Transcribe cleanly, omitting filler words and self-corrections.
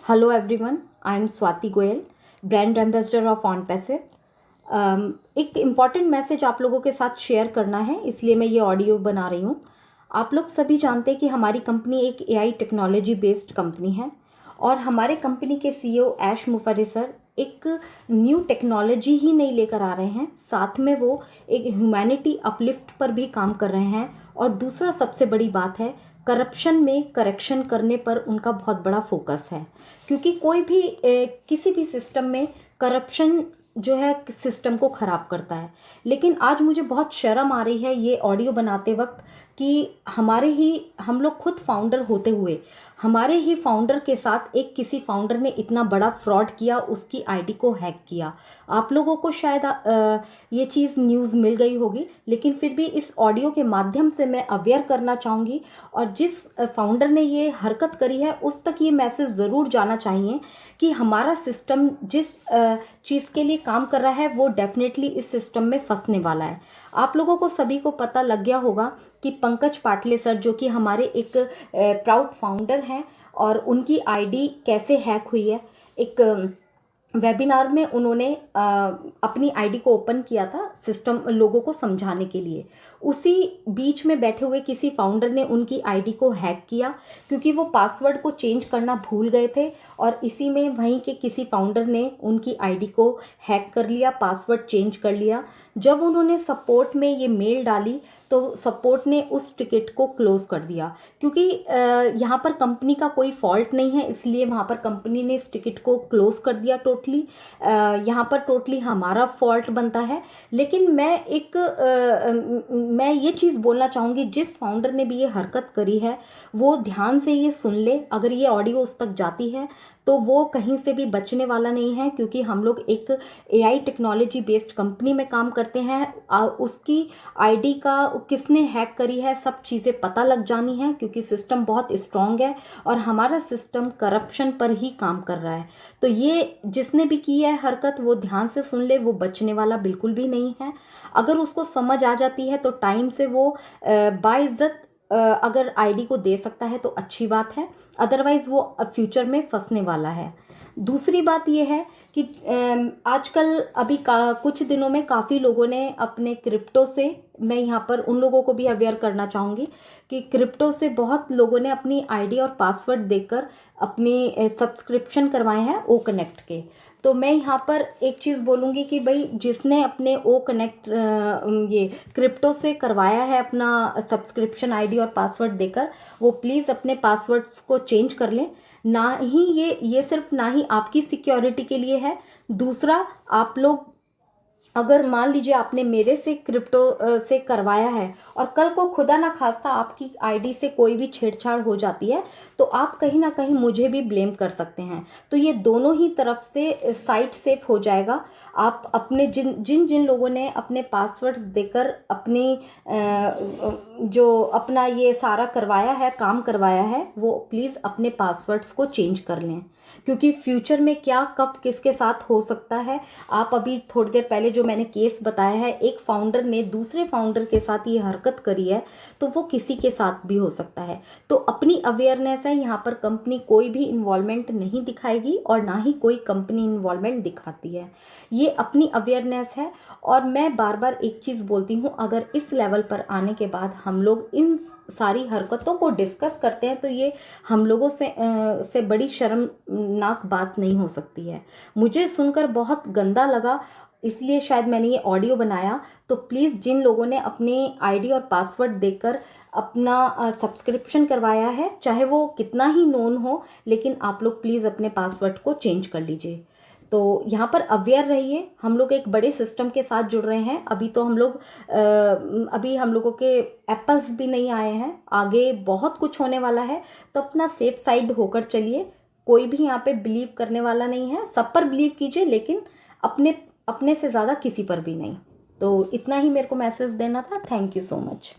Hello everyone, I am Swati Goyal, brand ambassador of on passive. एक important message आप लोगों के साथ शेयर करना है, इसलिए मैं ये ऑडियो बना रही हूँ। आप लोग सभी जानते हैं कि हमारी कंपनी एक एआई टेक्नोलॉजी बेस्ड कंपनी है और हमारे कंपनी के सीईओ ऐश मुफर्री सर एक न्यू टेक्नोलॉजी ही नहीं लेकर आ रहे हैं, साथ में वो एक ह्यूमैनिटी अपलिफ्ट पर भी काम कर रहे हैं। और दूसरा सबसे बड़ी बात है, करप्शन में करेक्शन करने पर उनका बहुत बड़ा फोकस है। क्योंकि कोई भी किसी भी सिस्टम में करप्शन जो है सिस्टम को ख़राब करता है। लेकिन आज मुझे बहुत शर्म आ रही है ये ऑडियो बनाते वक्त कि हम लोग खुद फाउंडर होते हुए हमारे ही फाउंडर के साथ किसी फाउंडर ने इतना बड़ा फ्रॉड किया, उसकी आईडी को हैक किया। आप लोगों को शायद ये चीज़ न्यूज़ मिल गई होगी, लेकिन फिर भी इस ऑडियो के माध्यम से मैं अवेयर करना चाहूँगी और जिस फाउंडर ने ये हरकत करी है उस तक ये मैसेज ज़रूर जाना चाहिए कि हमारा सिस्टम जिस चीज़ के लिए काम कर रहा है वो डेफिनेटली इस सिस्टम में फंसने वाला है। आप लोगों को सभी को पता लग गया होगा कि पंकज पाटले सर, जो कि हमारे एक प्राउड फाउंडर हैं, और उनकी आईडी कैसे हैक हुई है। एक वेबिनार में उन्होंने अपनी आईडी को ओपन किया था सिस्टम लोगों को समझाने के लिए। उसी बीच में बैठे हुए किसी फाउंडर ने उनकी आईडी को हैक किया, क्योंकि वो पासवर्ड को चेंज करना भूल गए थे और इसी में वहीं के किसी फाउंडर ने उनकी आईडी को हैक कर लिया, पासवर्ड चेंज कर लिया। जब उन्होंने सपोर्ट में ये मेल डाली तो सपोर्ट ने उस टिकट को क्लोज कर दिया, क्योंकि यहाँ पर कंपनी का कोई फॉल्ट नहीं है, इसलिए वहाँ पर कंपनी ने इस टिकट को क्लोज कर दिया टोटली। यहाँ पर टोटली हमारा फॉल्ट बनता है। लेकिन मैं ये चीज़ बोलना चाहूँगी, जिस फाउंडर ने भी ये हरकत करी है वो ध्यान से ये सुन ले। अगर ये ऑडियो उस तक जाती है तो वो कहीं से भी बचने वाला नहीं है, क्योंकि हम लोग एक एआई टेक्नोलॉजी बेस्ड कंपनी में काम करते हैं। उसकी आईडी का किसने हैक करी है सब चीज़ें पता लग जानी है, क्योंकि सिस्टम बहुत स्ट्रांग है और हमारा सिस्टम करप्शन पर ही काम कर रहा है। तो ये जिसने भी की है हरकत वो ध्यान से सुन ले, वो बचने वाला बिल्कुल भी नहीं है। अगर उसको समझ आ जाती है तो टाइम से वो बाइज्जत अगर आईडी को दे सकता है तो अच्छी बात है, अदरवाइज़ वो फ्यूचर में फंसने वाला है। दूसरी बात ये है कि आजकल कुछ दिनों में काफ़ी लोगों ने अपने क्रिप्टो से, मैं यहाँ पर उन लोगों को भी अवेयर करना चाहूँगी कि क्रिप्टो से बहुत लोगों ने अपनी आईडी और पासवर्ड देकर अपनी सब्सक्रिप्शन करवाए हैं ओ कनेक्ट के। तो मैं यहाँ पर एक चीज़ बोलूँगी कि भाई जिसने अपने ओ कनेक्ट ये क्रिप्टो से करवाया है अपना सब्सक्रिप्शन आईडी और पासवर्ड देकर, वो प्लीज़ अपने पासवर्ड्स को चेंज कर लें। ना ही ये सिर्फ ना ही आपकी सिक्योरिटी के लिए है, दूसरा आप लोग अगर मान लीजिए आपने मेरे से क्रिप्टो से करवाया है और कल को खुदा ना खास्ता आपकी आईडी से कोई भी छेड़छाड़ हो जाती है तो आप कहीं ना कहीं मुझे भी ब्लेम कर सकते हैं। तो ये दोनों ही तरफ से साइट सेफ हो जाएगा। आप अपने जिन जिन जिन लोगों ने अपने पासवर्ड्स देकर अपनी जो अपना ये सारा करवाया है, काम करवाया है, वो प्लीज़ अपने पासवर्ड्स को चेंज कर लें, क्योंकि फ्यूचर में क्या कब किसके साथ हो सकता है। आप अभी थोड़ी देर पहले जो मैंने केस बताया है, एक फाउंडर ने दूसरे फाउंडर के साथ ये हरकत करी है, तो वो किसी के साथ भी हो सकता है। तो अपनी अवेयरनेस है, यहाँ पर कंपनी कोई भी इन्वॉल्वमेंट नहीं दिखाएगी और ना ही कोई कंपनी इन्वॉल्वमेंट दिखाती है। ये अपनी अवेयरनेस है। और मैं बार बार एक चीज़ बोलती हूँ, अगर इस लेवल पर आने के बाद हम लोग इन सारी हरकतों को डिस्कस करते हैं तो ये हम लोगों से बड़ी शर्मनाक बात नहीं हो सकती है। मुझे सुनकर बहुत गंदा लगा, इसलिए शायद मैंने ये ऑडियो बनाया। तो प्लीज़ जिन लोगों ने अपनी आईडी और पासवर्ड देकर अपना सब्सक्रिप्शन करवाया है, चाहे वो कितना ही नोन हो, लेकिन आप लोग प्लीज़ अपने पासवर्ड को चेंज कर लीजिए। तो यहाँ पर अवेयर रहिए। हम लोग एक बड़े सिस्टम के साथ जुड़ रहे हैं। अभी हम लोगों के एप्पल्स भी नहीं आए हैं, आगे बहुत कुछ होने वाला है। तो अपना सेफ साइड होकर चलिए। कोई भी यहाँ पे बिलीव करने वाला नहीं है, सब पर बिलीव कीजिए, लेकिन अपने अपने से ज़्यादा किसी पर भी नहीं। तो इतना ही मेरे को मैसेज देना था। Thank you so much.